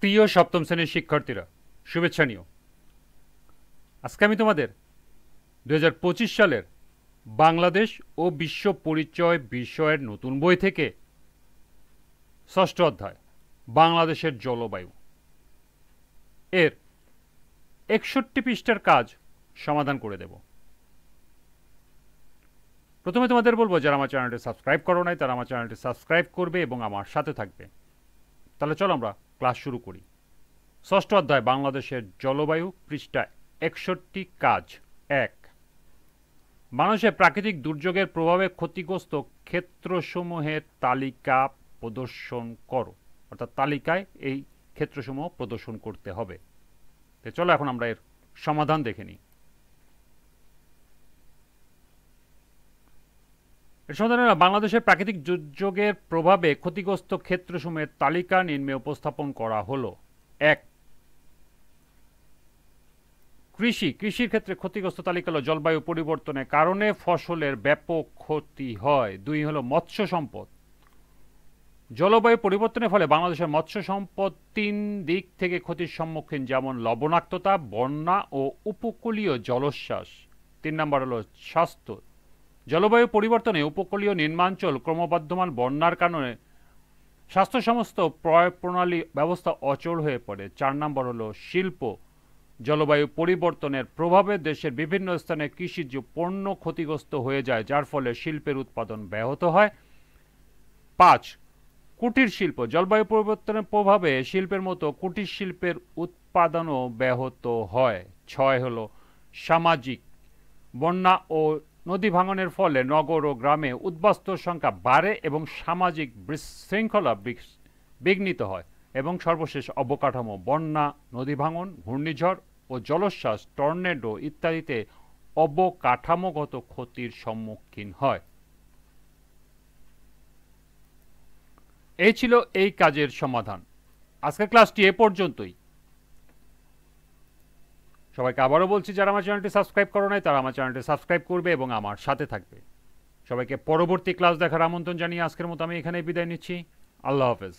প্রিয় সপ্তম শ্রেণীর শিক্ষার্থীরা, শুভেচ্ছা নিও। আজকে আমি তোমাদের 2025 সালের বাংলাদেশ ও বিশ্ব পরিচয় বিষয়ের নতুন বই থেকে ষষ্ঠ অধ্যায় বাংলাদেশের জলবায়ু এর 61 পৃষ্ঠার কাজ সমাধান করে দেব। প্রথমে তোমাদের বলবো, যারা আমার চ্যানেলটি সাবস্ক্রাইব করো নাই তারা আমার চ্যানেলটি সাবস্ক্রাইব করবে এবং আমার সাথে থাকবে। তাহলে চলো আমরা ক্লাস শুরু করি। ষষ্ঠ অধ্যায় বাংলাদেশের জলবায়ু, পৃষ্ঠা 61, কাজ 1। মানুষের প্রাকৃতিক দুর্যোগের প্রভাবে ক্ষতিগ্রস্ত ক্ষেত্রসমূহের তালিকা প্রদর্শন করো। অর্থাৎ তালিকায় এই ক্ষেত্রসমূহ প্রদর্শন করতে হবে। তো চলো এখন আমরা এর সমাধান দেখে নিই। এর সমাধান হলো, বাংলাদেশের প্রাকৃতিক দুর্যোগের প্রভাবে ক্ষতিগ্রস্ত ক্ষেত্রসমূহের তালিকা নিম্নে উপস্থাপন করা হলো। 1, কৃষির ক্ষেত্রে ক্ষতিগ্রস্ত তালিকা হলো জলবায়ু পরিবর্তনের কারণে ফসলের ব্যাপক ক্ষতি হয়। 2 হলো মৎস্য সম্পদ। জলবায়ু পরিবর্তনের ফলে বাংলাদেশের মৎস্য সম্পদ 3 দিক থেকে ক্ষতির সম্মুখীন, যেমন লবণাক্ততা, বন্যা ও উপকূলীয় জলোচ্ছ্বাস। 3 নম্বর হলো স্বাস্থ্য। জলবায়ু পরিবর্তনে উপকূলীয় নিম্নাঞ্চল ক্রমবর্ধমান বন্যার কারণে স্বাস্থ্য সমস্ত প্রণালী ব্যবস্থা অচল হয়ে পড়ে। 4 নম্বর হলো শিল্প। জলবায়ু পরিবর্তনের প্রভাবে দেশের বিভিন্ন স্থানে কৃষিজ পণ্য ক্ষতিগ্রস্ত হয়ে যায়, যার ফলে শিল্পের উৎপাদন ব্যাহত হয়। 5, কুটির শিল্প। জলবায়ু পরিবর্তনের প্রভাবে শিল্পের মতো কুটির শিল্পের উৎপাদনও ব্যাহত হয়। 6 হলো সামাজিক। বন্যা ও নদী ভাঙনের ফলে নগর ও গ্রামে উদ্বাস্তুর সংখ্যা বাড়ে এবং সামাজিক বিশৃঙ্খলা বিঘ্নিত হয়। এবং সর্বশেষ অবকাঠামো। বন্যা, নদী ভাঙন, ঘূর্ণিঝড় ও জলোচ্ছ্বাস, টর্নেডো ইত্যাদিতে অবকাঠামোগত ক্ষতির সম্মুখীন হয়। এই ছিল এই কাজের সমাধান। আজকের ক্লাসটি এ পর্যন্তই। সবাইকে আবারও বলছি, যারা আমার চ্যানেলটি সাবস্ক্রাইব করো নাই তারা আমার চ্যানেলটি সাবস্ক্রাইব করবে এবং আমার সাথে থাকবে। সবাইকে পরবর্তী ক্লাস দেখার আমন্ত্রণ জানিয়ে আজকের মতো আমি এখানেই বিদায় নিচ্ছি। আল্লাহ হাফেজ।